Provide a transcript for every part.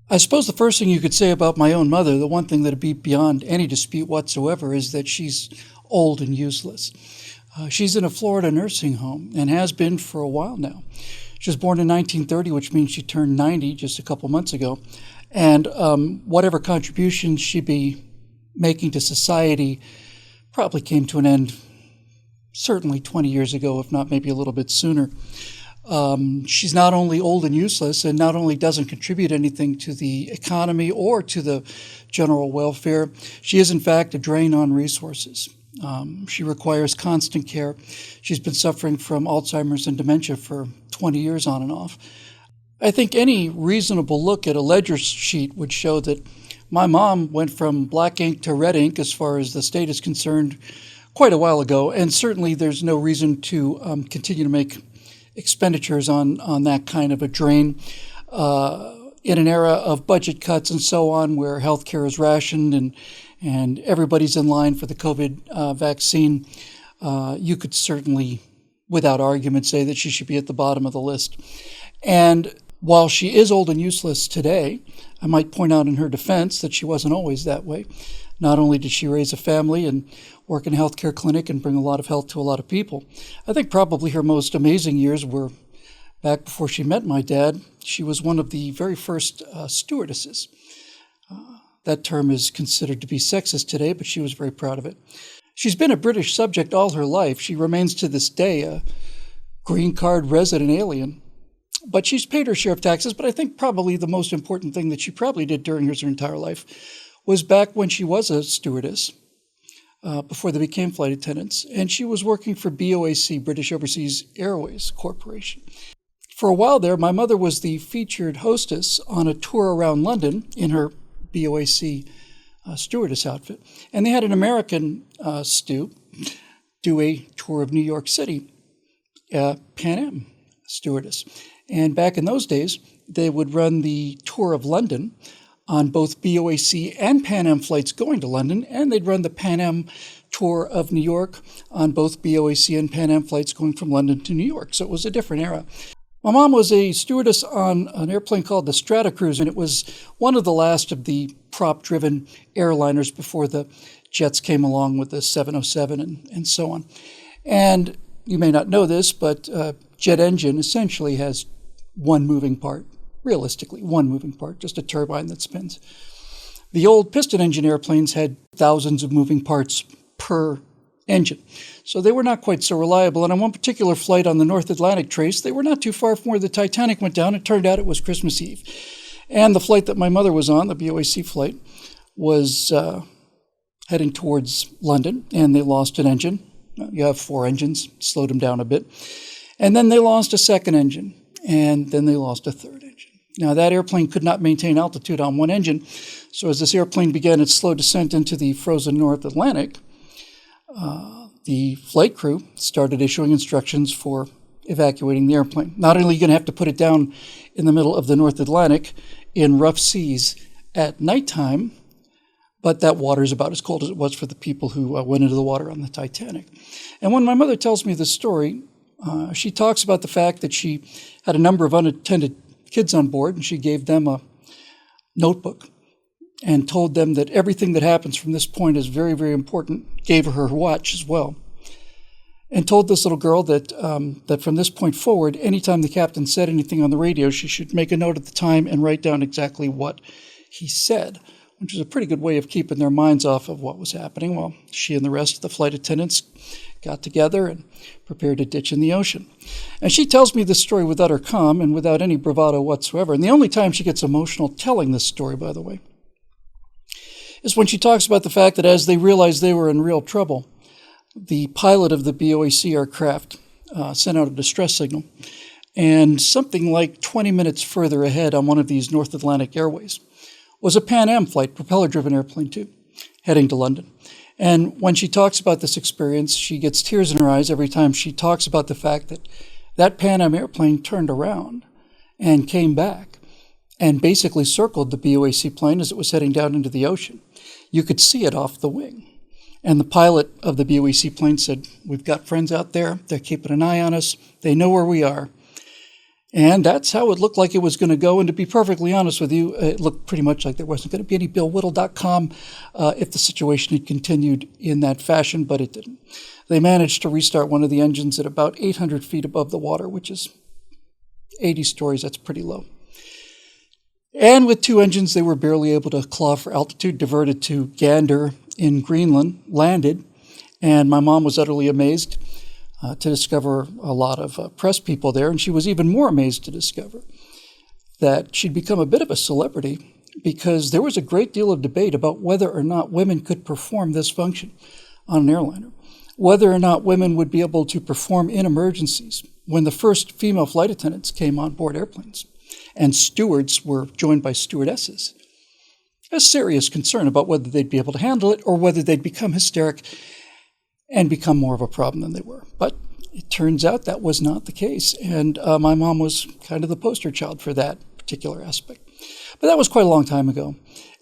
I suppose the first thing you could say about my own mother, the one thing that would be beyond any dispute whatsoever, is that she's old and useless. She's in a Florida nursing home and has been for a while now. She was born in 1930, which means she turned 90 just a couple months ago. And whatever contributions she'd be making to society probably came to an end certainly 20 years ago, if not maybe a little bit sooner. She's not only old and useless and not only doesn't contribute anything to the economy or to the general welfare, she is in fact a drain on resources. She requires constant care. She's been suffering from Alzheimer's and dementia for 20 years on and off. I think any reasonable look at a ledger sheet would show that my mom went from black ink to red ink as far as the state is concerned quite a while ago, and certainly there's no reason to continue to make expenditures on that kind of a drain in an era of budget cuts and so on, where healthcare is rationed and everybody's in line for the COVID vaccine. You could certainly, without argument, say that she should be at the bottom of the list. And while she is old and useless today, I might point out in her defense that she wasn't always that way. Not only did she raise a family and work in a healthcare clinic and bring a lot of health to a lot of people, I think probably her most amazing years were back before she met my dad. She was one of the very first stewardesses. That term is considered to be sexist today, but she was very proud of it. She's been a British subject all her life. She remains to this day a green card resident alien. But she's paid her share of taxes, but I think probably the most important thing that she probably did during her entire life was back when she was a stewardess, before they became flight attendants, and she was working for BOAC, British Overseas Airways Corporation. For a while there, my mother was the featured hostess on a tour around London in her BOAC stewardess outfit, and they had an American stew do a tour of New York City, Pan Am stewardess. And back in those days, they would run the tour of London on both BOAC and Pan Am flights going to London, and they'd run the Pan Am tour of New York on both BOAC and Pan Am flights going from London to New York. So it was a different era. My mom was a stewardess on an airplane called the Stratocruise, and it was one of the last of the prop-driven airliners before the jets came along with the 707 and so on. And you may not know this, but jet engine essentially has one moving part, realistically, one moving part, just a turbine that spins. The old piston engine airplanes had thousands of moving parts per engine, so they were not quite so reliable. And on one particular flight on the North Atlantic trace, they were not too far from where the Titanic went down. It turned out it was Christmas Eve. And the flight that my mother was on, the BOAC flight, was heading towards London, and they lost an engine. You have 4 engines, slowed them down a bit. And then they lost a second engine, and then they lost a third engine. Now, that airplane could not maintain altitude on one engine, so as this airplane began its slow descent into the frozen North Atlantic, the flight crew started issuing instructions for evacuating the airplane. Not only are you going to have to put it down in the middle of the North Atlantic in rough seas at nighttime, but that water is about as cold as it was for the people who went into the water on the Titanic. And when my mother tells me this story, she talks about the fact that she had a number of unattended kids on board, and she gave them a notebook and told them that everything that happens from this point is very, very important, gave her watch as well, and told this little girl that that from this point forward, anytime the captain said anything on the radio, she should make a note at the time and write down exactly what he said, which is a pretty good way of keeping their minds off of what was happening while she and the rest of the flight attendants got together and prepared to ditch in the ocean. And she tells me this story with utter calm and without any bravado whatsoever. And the only time she gets emotional telling this story, by the way, is when she talks about the fact that as they realized they were in real trouble, the pilot of the BOAC aircraft sent out a distress signal. And something like 20 minutes further ahead on one of these North Atlantic airways was a Pan Am flight, propeller-driven airplane too, heading to London. And when she talks about this experience, she gets tears in her eyes every time she talks about the fact that that Pan Am airplane turned around and came back and basically circled the BOAC plane as it was heading down into the ocean. You could see it off the wing. And the pilot of the BOAC plane said, "We've got friends out there. They're keeping an eye on us. They know where we are." And that's how it looked like it was going to go. And to be perfectly honest with you, it looked pretty much like there wasn't going to be any BillWhittle.com if the situation had continued in that fashion, but it didn't. They managed to restart one of the engines at about 800 feet above the water, which is 80 stories. That's pretty low. And with two engines, they were barely able to claw for altitude, diverted to Gander in Greenland, landed, and my mom was utterly amazed to discover a lot of press people there, and she was even more amazed to discover that she'd become a bit of a celebrity because there was a great deal of debate about whether or not women could perform this function on an airliner, whether or not women would be able to perform in emergencies when the first female flight attendants came on board airplanes and stewards were joined by stewardesses. A serious concern about whether they'd be able to handle it or whether they'd become hysteric and become more of a problem than they were. But it turns out that was not the case, and my mom was kind of the poster child for that particular aspect. But that was quite a long time ago,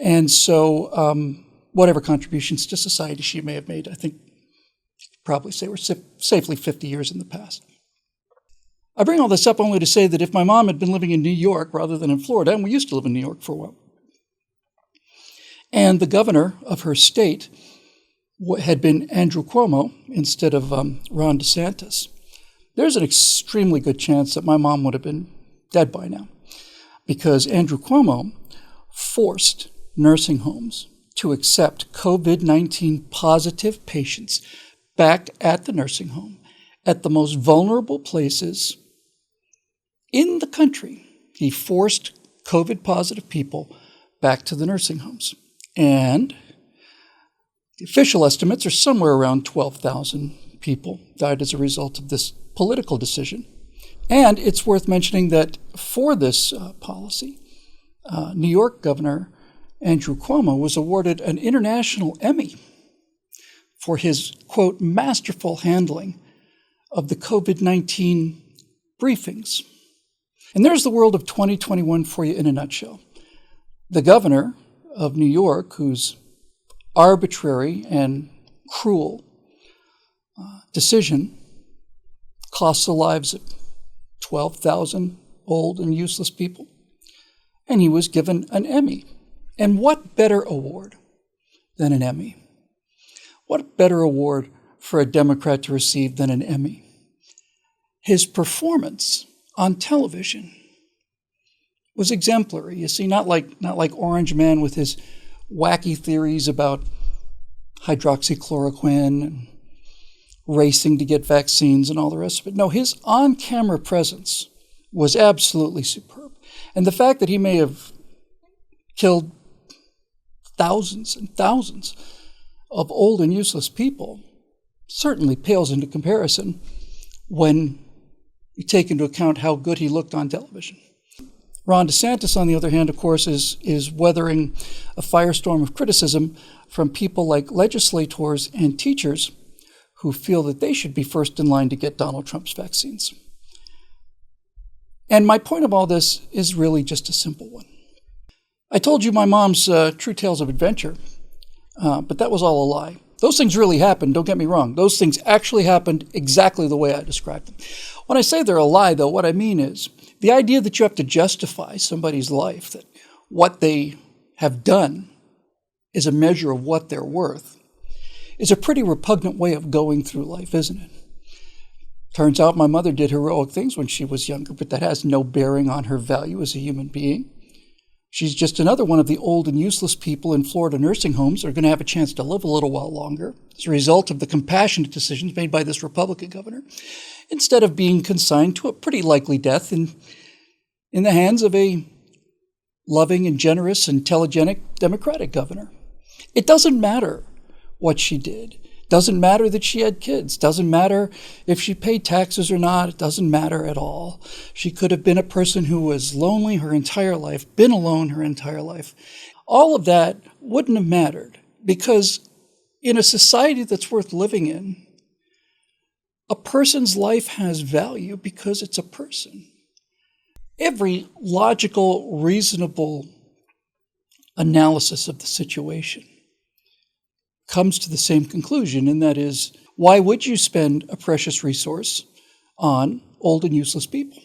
and so whatever contributions to society she may have made, I think probably say we're safely 50 years in the past. I bring all this up only to say that if my mom had been living in New York rather than in Florida, and we used to live in New York for a while, and the governor of her state had been Andrew Cuomo instead of Ron DeSantis, there's an extremely good chance that my mom would have been dead by now, because Andrew Cuomo forced nursing homes to accept COVID-19 positive patients back at the nursing home at the most vulnerable places in the country. He forced COVID positive people back to the nursing homes. And the official estimates are somewhere around 12,000 people died as a result of this political decision. And it's worth mentioning that for this policy, New York Governor Andrew Cuomo was awarded an international Emmy for his, quote, masterful handling of the COVID-19 briefings. And there's the world of 2021 for you in a nutshell. The governor of New York, whose arbitrary and cruel decision cost the lives of 12,000 old and useless people, and he was given an Emmy. And what better award than an Emmy? What better award for a Democrat to receive than an Emmy? His performance on television was exemplary. You see, not like Orange Man with his wacky theories about hydroxychloroquine and racing to get vaccines and all the rest of it. No, his on-camera presence was absolutely superb. And the fact that he may have killed thousands and thousands of old and useless people certainly pales into comparison when you take into account how good he looked on television. Ron DeSantis, on the other hand, of course, is weathering a firestorm of criticism from people like legislators and teachers who feel that they should be first in line to get Donald Trump's vaccines. And my point of all this is really just a simple one. I told you my mom's true tales of adventure, but that was all a lie. Those things really happened, don't get me wrong. Those things actually happened exactly the way I described them. When I say they're a lie, though, what I mean is the idea that you have to justify somebody's life, that what they have done is a measure of what they're worth, is a pretty repugnant way of going through life, isn't it? Turns out my mother did heroic things when she was younger, but that has no bearing on her value as a human being. She's just another one of the old and useless people in Florida nursing homes that are going to have a chance to live a little while longer as a result of the compassionate decisions made by this Republican governor, instead of being consigned to a pretty likely death in the hands of a loving and generous and telegenic Democratic governor. It doesn't matter what she did. Doesn't matter that she had kids. Doesn't matter if she paid taxes or not. It doesn't matter at all. She could have been a person who was lonely her entire life, been alone her entire life. All of that wouldn't have mattered because in a society that's worth living in, a person's life has value because it's a person. Every logical, reasonable analysis of the situation comes to the same conclusion, and that is, why would you spend a precious resource on old and useless people?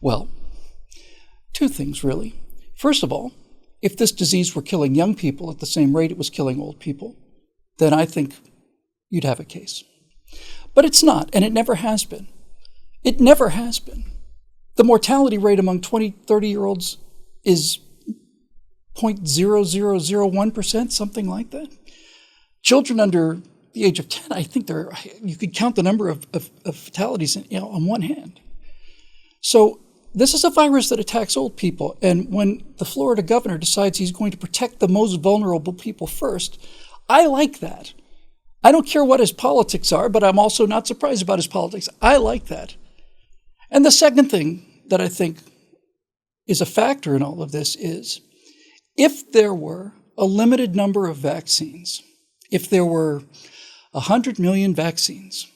Well, two things, really. First of all, if this disease were killing young people at the same rate it was killing old people, then I think you'd have a case. But it's not, and it never has been. It never has been. The mortality rate among 20, 30-year-olds is 0.0001%, something like that. Children under the age of 10, I think you could count the number of fatalities on one hand. So this is a virus that attacks old people, and when the Florida governor decides he's going to protect the most vulnerable people first, I like that. I don't care what his politics are, but I'm also not surprised about his politics. I like that. And the second thing that I think is a factor in all of this is, if there were a limited number of vaccines, if there were 100 million vaccines,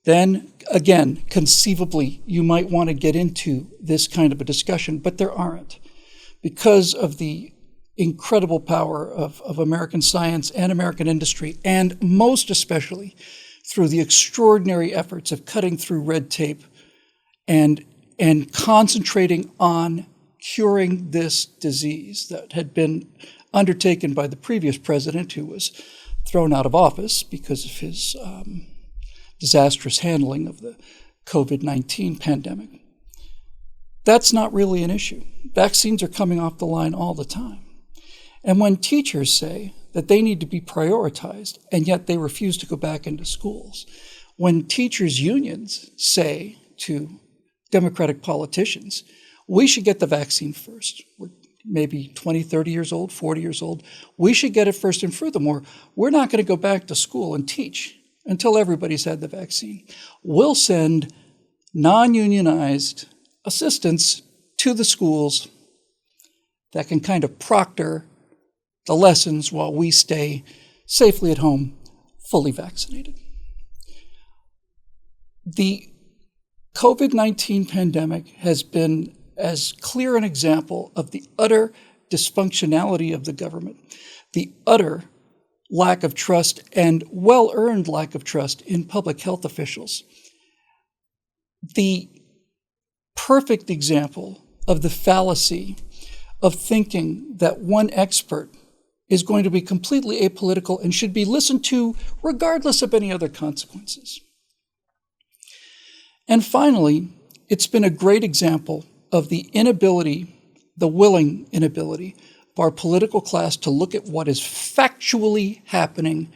then again, conceivably, you might want to get into this kind of a discussion, but there aren't, because of the incredible power of American science and American industry, and most especially through the extraordinary efforts of cutting through red tape and concentrating on curing this disease that had been undertaken by the previous president, who was thrown out of office because of his disastrous handling of the COVID-19 pandemic. That's not really an issue. Vaccines are coming off the line all the time. And when teachers say that they need to be prioritized, and yet they refuse to go back into schools, when teachers' unions say to Democratic politicians, we should get the vaccine first. We're maybe 20, 30 years old, 40 years old. We should get it first. And furthermore, we're not going to go back to school and teach until everybody's had the vaccine. We'll send non-unionized assistants to the schools that can kind of proctor the lessons while we stay safely at home, fully vaccinated. The COVID-19 pandemic has been as clear an example of the utter dysfunctionality of the government, the utter lack of trust and well-earned lack of trust in public health officials. The perfect example of the fallacy of thinking that one expert is going to be completely apolitical and should be listened to regardless of any other consequences. And finally, it's been a great example of the inability, the willing inability of our political class to look at what is factually happening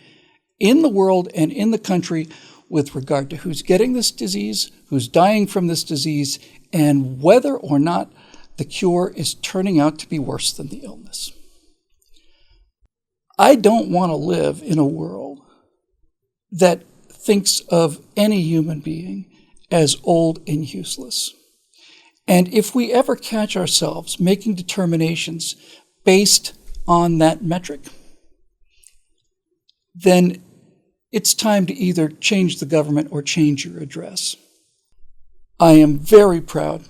in the world and in the country with regard to who's getting this disease, who's dying from this disease, and whether or not the cure is turning out to be worse than the illness. I don't want to live in a world that thinks of any human being as old and useless. And if we ever catch ourselves making determinations based on that metric, then it's time to either change the government or change your address. I am very proud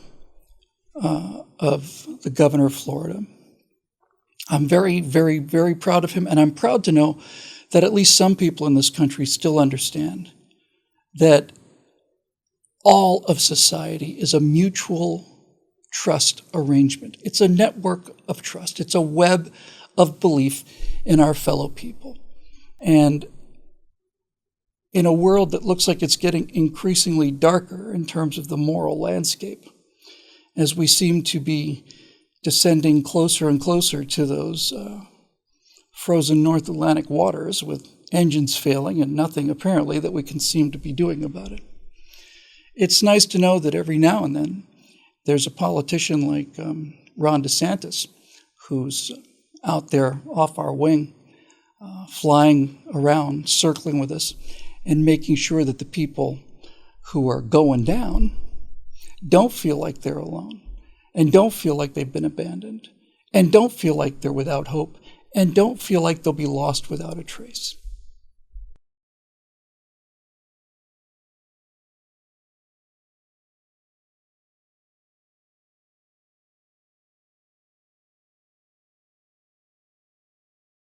of the governor of Florida. I'm very, very, very proud of him, and I'm proud to know that at least some people in this country still understand that all of society is a mutual trust arrangement. It's a network of trust. It's a web of belief in our fellow people. And in a world that looks like it's getting increasingly darker in terms of the moral landscape, as we seem to be descending closer and closer to those frozen North Atlantic waters with engines failing and nothing apparently that we can seem to be doing about it. It's nice to know that every now and then there's a politician like Ron DeSantis who's out there off our wing, flying around, circling with us, and making sure that the people who are going down don't feel like they're alone, and don't feel like they've been abandoned, and don't feel like they're without hope, and don't feel like they'll be lost without a trace.